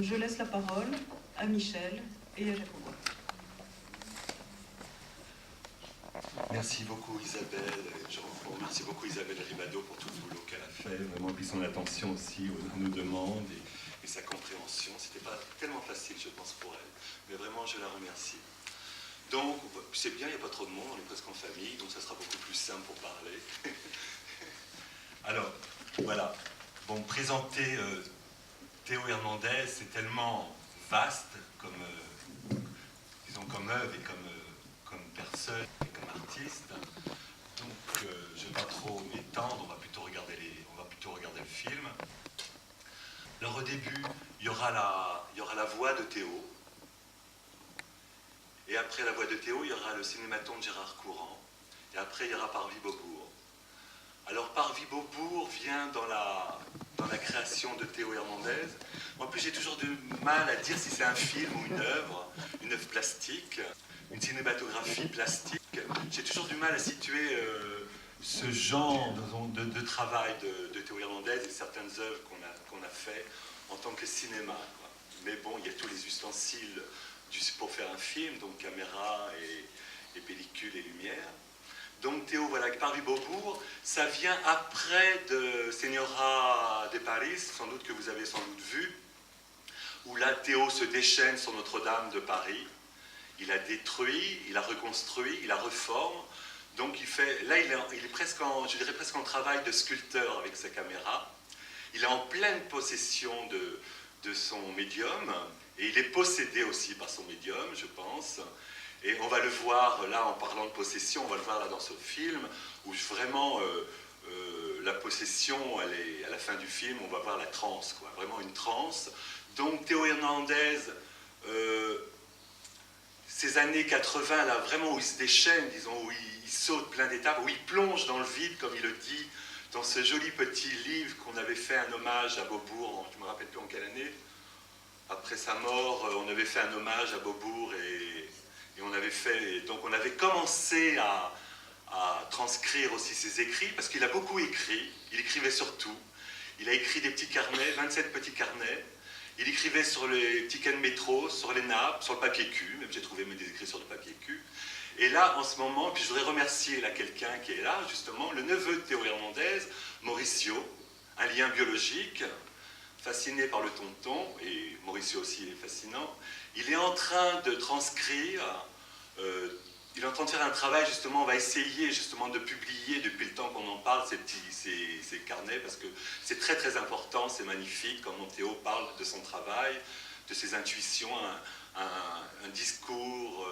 Je laisse la parole à Michel et à Jacopo. Merci beaucoup Isabelle, je remercie beaucoup Isabelle Ribado pour tout le boulot qu'elle a fait, vraiment, et puis son attention aussi à nos demandes et sa compréhension. C'était pas tellement facile, je pense, pour elle, mais vraiment je la remercie. Donc, c'est bien, il n'y a pas trop de monde, on est presque en famille, donc ça sera beaucoup plus simple pour parler. Alors, voilà. Bon, présenter Théo Hernandez, c'est tellement vaste disons, comme œuvre et comme personne et comme artiste. Donc, je ne vais pas trop m'étendre, on va plutôt regarder le film. Alors, au début, il y aura la voix de Théo. Et après la voix de Théo, il y aura le cinématon de Gérard Courant. Et après, il y aura Parvis Beaubourg. Alors, Parvis Beaubourg vient dans la création de Théo Hernandez. En plus, j'ai toujours du mal à dire si c'est un film ou une œuvre plastique, une cinématographie plastique. J'ai toujours du mal à situer ce genre de travail de Théo Hernandez et certaines œuvres qu'on a fait en tant que cinéma, quoi. Mais bon, il y a tous les ustensiles pour faire un film, donc caméra et pellicule et lumière. Donc Théo, voilà, Parvis Beaubourg, ça vient après de Señora de Paris, sans doute que vous avez sans doute vu, où là Théo se déchaîne sur Notre-Dame de Paris. Il a détruit, il a reconstruit, il a reforme. Donc il est presque je dirais presque en travail de sculpteur avec sa caméra. Il est en pleine possession de son médium, et il est possédé aussi par son médium, je pense. Et on va le voir, là, en parlant de possession, on va le voir là dans ce film, où vraiment, la possession, elle est, à la fin du film, on va voir la transe, quoi, vraiment une transe. Donc Théo Hernandez, ces années 80, là, vraiment, où il se déchaîne, disons, où il saute plein d'étapes, où il plonge dans le vide, comme il le dit, dans ce joli petit livre qu'on avait fait un hommage à Beaubourg, je ne me rappelle plus en quelle année. Après sa mort, on avait fait un hommage à Beaubourg et on avait commencé à transcrire aussi ses écrits, parce qu'il a beaucoup écrit, il écrivait sur tout. Il a écrit des petits carnets, 27 petits carnets. Il écrivait sur les tickets de métro, sur les nappes, sur le papier cul, même j'ai trouvé des écrits sur le papier cul. Et là, en ce moment, puis je voudrais remercier là quelqu'un qui est là, justement, le neveu de Théo Hernandez, Mauricio, un lien biologique, fasciné par le tonton, et Mauricio aussi il est fascinant. Il est en train de transcrire, il est en train de faire un travail, justement, on va essayer justement de publier, depuis le temps qu'on en parle, ces carnets, parce que c'est très très important, c'est magnifique, comment Théo parle de son travail, de ses intuitions, un discours,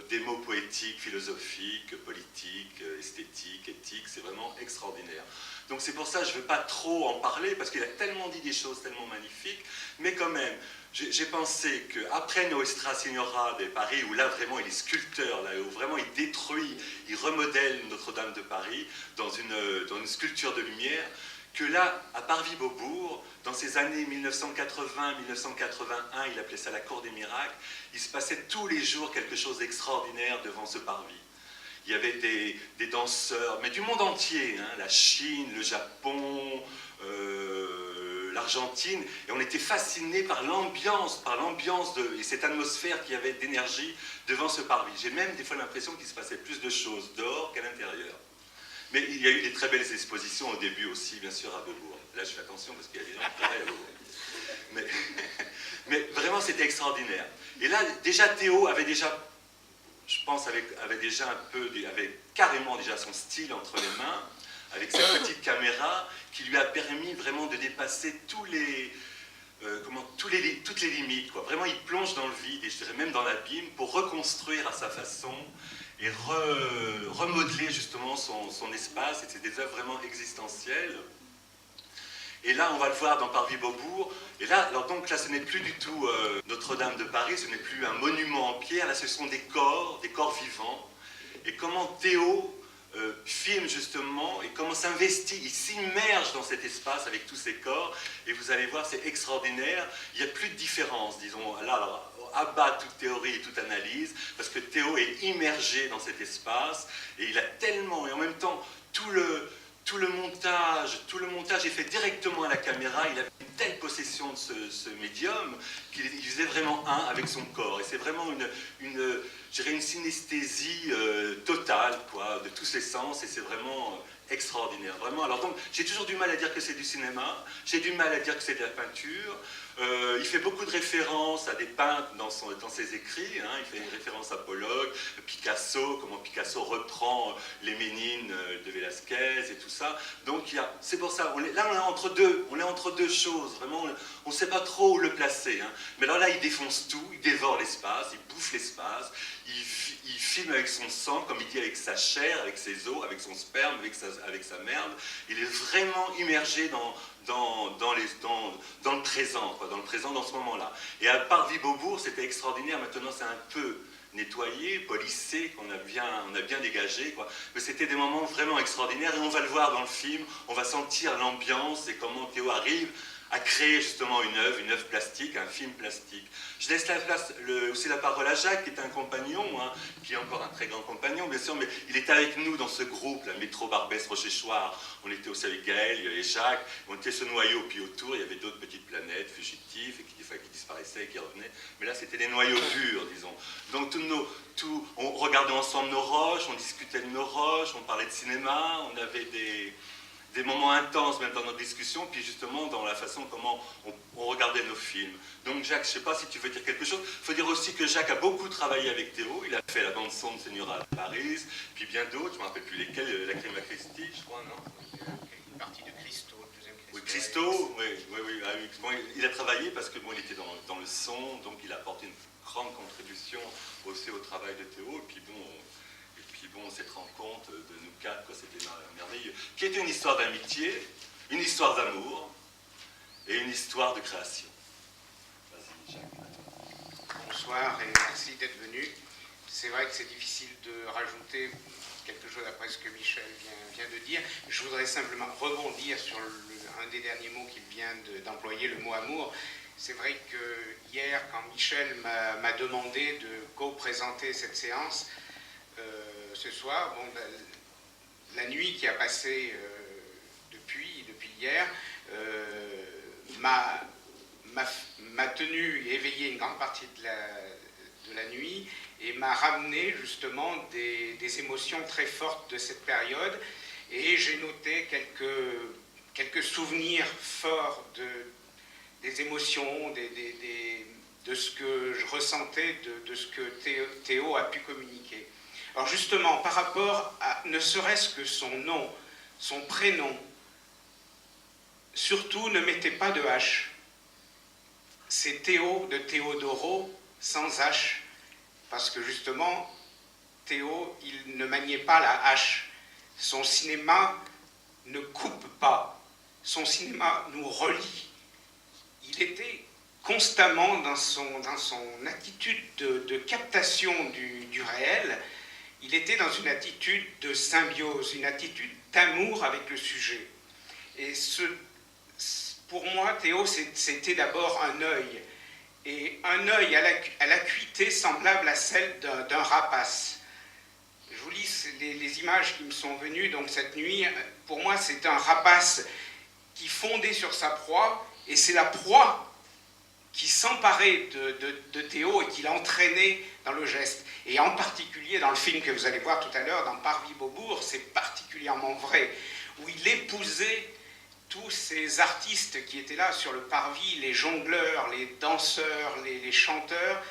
des mots poétiques, philosophiques, politiques, esthétiques, éthiques, c'est vraiment extraordinaire. Donc c'est pour ça que je ne veux pas trop en parler, parce qu'il a tellement dit des choses tellement magnifiques, mais quand même, j'ai pensé qu'après Nostra Signora de Paris, où là vraiment il est sculpteur, là, où vraiment il détruit, il remodèle Notre-Dame de Paris dans une sculpture de lumière, que là, à Parvis Beaubourg, dans ces années 1980-1981, il appelait ça la cour des miracles, il se passait tous les jours quelque chose d'extraordinaire devant ce parvis. Il y avait des danseurs, mais du monde entier, hein, la Chine, le Japon, l'Argentine, et on était fascinés par l'ambiance et cette atmosphère qu'il y avait d'énergie devant ce parvis. J'ai même des fois l'impression qu'il se passait plus de choses dehors qu'à l'intérieur. Mais il y a eu des très belles expositions au début aussi, bien sûr, à Beaubourg. Là, je fais attention parce qu'il y a des gens qui travaillent à Beaubourg. Mais vraiment, c'était extraordinaire. Et là, déjà, Théo avait déjà, je pense, avait carrément déjà son style entre les mains, avec sa petite caméra, qui lui a permis vraiment de dépasser toutes les limites, quoi. Vraiment, il plonge dans le vide, et je dirais même dans l'abîme, pour reconstruire à sa façon et remodeler justement son espace. Et c'est des œuvres vraiment existentielles. Et là, on va le voir dans Parvis Beaubourg. Et là, alors donc là, ce n'est plus du tout Notre-Dame de Paris, ce n'est plus un monument en pierre. Là, ce sont des corps vivants. Et comment Théo filme justement, et comment s'investit, il s'immerge dans cet espace avec tous ces corps. Et vous allez voir, c'est extraordinaire. Il n'y a plus de différence, disons. Là, alors, à bas toute théorie et toute analyse, parce que Théo est immergé dans cet espace, et il a tellement, et en même temps, tout tout le montage est fait directement à la caméra. Il avait une telle possession de ce médium qu'il faisait vraiment un avec son corps. Et c'est vraiment je dirais une synesthésie totale, quoi, de tous ses sens. Et c'est vraiment extraordinaire, vraiment. Alors donc, j'ai toujours du mal à dire que c'est du cinéma. J'ai du mal à dire que c'est de la peinture. Il fait beaucoup de références à des peintres dans ses écrits. Hein. Il fait une référence à Pollock, Picasso, comment Picasso reprend les Ménines de Velázquez et tout ça. Donc c'est pour ça, on est entre deux choses. Vraiment, on ne sait pas trop où le placer. Hein. Mais alors là, il défonce tout, il dévore l'espace, il bouffe l'espace, il filme avec son sang, comme il dit, avec sa chair, avec ses os, avec son sperme, avec sa merde. Il est vraiment immergé dans le présent, quoi, dans le présent, dans ce moment-là. Et à Parvis-Beaubourg, c'était extraordinaire. Maintenant, c'est un peu nettoyé, polissé, qu'on a bien dégagé, quoi. Mais c'était des moments vraiment extraordinaires. Et on va le voir dans le film. On va sentir l'ambiance et comment Théo arrive à créer justement une œuvre plastique, un film plastique. Je laisse aussi la parole à Jacques, qui est un compagnon, hein, qui est encore un très grand compagnon, bien sûr, mais il était avec nous dans ce groupe, la Métro Barbès Rochechouart. On était aussi avec Gaël, il y avait Jacques, on était ce noyau, puis autour, il y avait d'autres petites planètes fugitives, et qui disparaissaient et qui revenaient. Mais là, c'était des noyaux purs, disons. Donc, on regardait ensemble nos roches, on discutait de nos roches, on parlait de cinéma, on avait des moments intenses même dans nos discussions, puis justement dans la façon comment on regardait nos films. Donc Jacques, je ne sais pas si tu veux dire quelque chose. Il faut dire aussi que Jacques a beaucoup travaillé avec Théo. Il a fait la bande-son de Señora de Paris, puis bien d'autres, je ne me rappelle plus lesquels, la Crime à Christie, je crois, non? Une partie de Christo, le deuxième Christo. Oui, Christo, oui. Il a travaillé parce que bon, il était dans le son, donc il a apporté une grande contribution aussi au travail de Théo, et puis bon, cette rencontre de nous quatre, c'était merveilleux. Qui était une histoire d'amitié, une histoire d'amour et une histoire de création. Vas-y, Jacques. Bonsoir et merci d'être venu. C'est vrai que c'est difficile de rajouter quelque chose après ce que Michel vient de dire. Je voudrais simplement rebondir sur un des derniers mots qu'il vient d'employer, le mot amour. C'est vrai que hier, quand Michel m'a demandé de co-présenter cette séance, ce soir, bon, la nuit qui a passé depuis hier m'a tenu éveillé une grande partie de la nuit et m'a ramené justement des émotions très fortes de cette période, et j'ai noté quelques souvenirs forts des émotions, de ce que je ressentais, de ce que Théo a pu communiquer. Alors justement, par rapport à ne serait-ce que son nom, son prénom, surtout ne mettez pas de H. C'est Théo de Théodoro sans H, parce que justement, Théo, il ne maniait pas la hache. Son cinéma ne coupe pas. Son cinéma nous relie. Il était constamment dans son attitude de captation du réel. Il était dans une attitude de symbiose, une attitude d'amour avec le sujet. Et pour moi, Théo, c'était d'abord un œil. Et un œil à l'acuité semblable à celle d'un rapace. Je vous lis les images qui me sont venues donc cette nuit. Pour moi, c'est un rapace qui fondait sur sa proie, et c'est la proie qui s'emparait de Théo et qui l'entraînait dans le geste. Et en particulier dans le film que vous allez voir tout à l'heure, dans Parvis-Beaubourg, c'est particulièrement vrai, où il épousait tous ces artistes qui étaient là sur le parvis, les jongleurs, les danseurs, les chanteurs,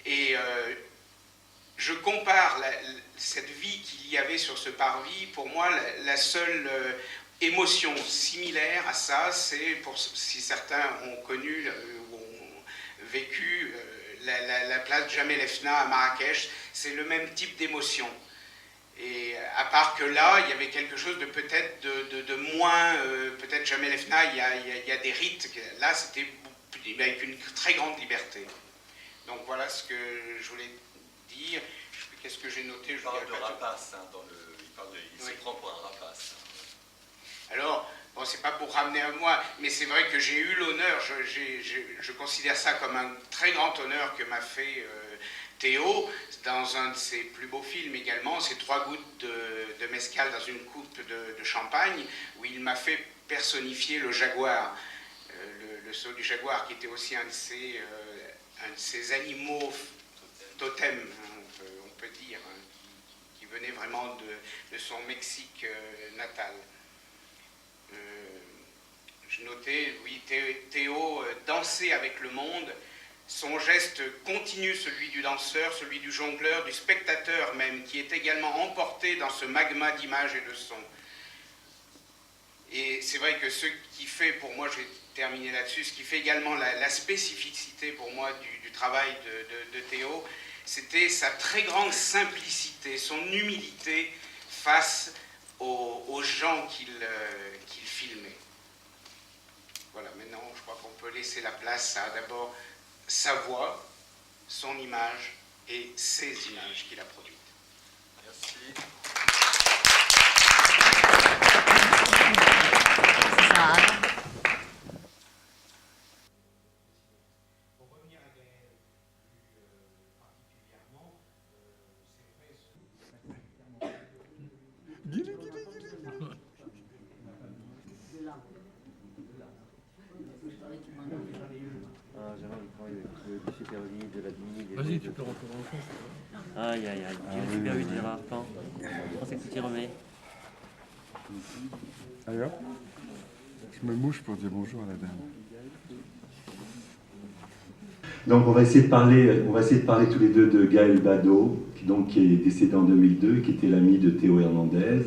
et je compare cette vie qu'il y avait sur ce parvis. Pour moi, la seule émotion similaire à ça, c'est, si certains ont connu ou ont vécu la place Jamel Fna à Marrakech, c'est le même type d'émotion. Et à part que là, il y avait quelque chose de peut-être de moins, peut-être Jamel Fna, il y a des rites, là c'était avec une très grande liberté. Donc voilà ce que je voulais dire. Qu'est-ce que j'ai noté? Il parle de rapace, hein, il se prend pour un rapace. Alors, bon, c'est pas pour ramener à moi, mais c'est vrai que j'ai eu l'honneur, je considère ça comme un très grand honneur que m'a fait Théo, dans un de ses plus beaux films également, c'est 3 gouttes de mescal dans une coupe de champagne, où il m'a fait personnifier le jaguar, le saut du jaguar, qui était aussi un de ses animaux totems, hein, on peut dire, hein, qui venait vraiment de son Mexique natal. Je notais, oui, Théo danser avec le monde. Son geste continu, celui du danseur, celui du jongleur, du spectateur même, qui est également emporté dans ce magma d'images et de sons. Et c'est vrai que ce qui fait, pour moi, je vais terminer là-dessus, ce qui fait également la spécificité pour moi du travail de Théo, c'était sa très grande simplicité, son humilité face aux gens qu'il filmait. Voilà, maintenant je crois qu'on peut laisser la place à d'abord sa voix, son image et ses images qu'il a produites. Merci. Pour revenir à Gaël plus particulièrement, Gérard, il travaille avec le Super 8, de la Dini. Vas-y, tu peux rentrer dans le fond. Aïe, aïe, aïe. Tu es Super 8, Gérard, quand je pensais que tu t'y remets. Alors, je me mouche pour dire bonjour à la dame. Donc on va essayer de parler tous les deux de Gaël Badeau, qui est décédé en 2002, qui était l'ami de Théo Hernandez.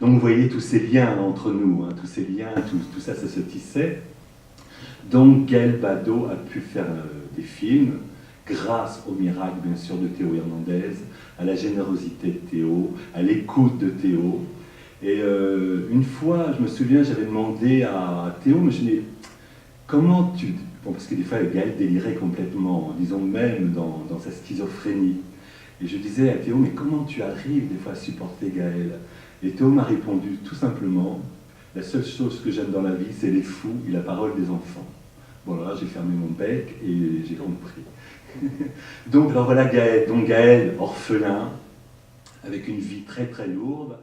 Donc vous voyez tous ces liens entre nous, hein, tous ces liens, tout ça, ça se tissait. Donc Gaël Badeau a pu faire des films grâce au miracle, bien sûr, de Théo Hernandez, à la générosité de Théo, à l'écoute de Théo. Et une fois, je me souviens, j'avais demandé à Théo, mais je me dis, comment tu... Bon, parce que des fois, Gaël délirait complètement, disons même dans sa schizophrénie. Et je disais à Théo, mais comment tu arrives des fois à supporter Gaël? Et Théo m'a répondu tout simplement, la seule chose que j'aime dans la vie, c'est les fous et la parole des enfants. Bon, alors là, j'ai fermé mon bec et j'ai compris. Donc, alors voilà Gaël. Donc Gaël, orphelin, avec une vie très très lourde.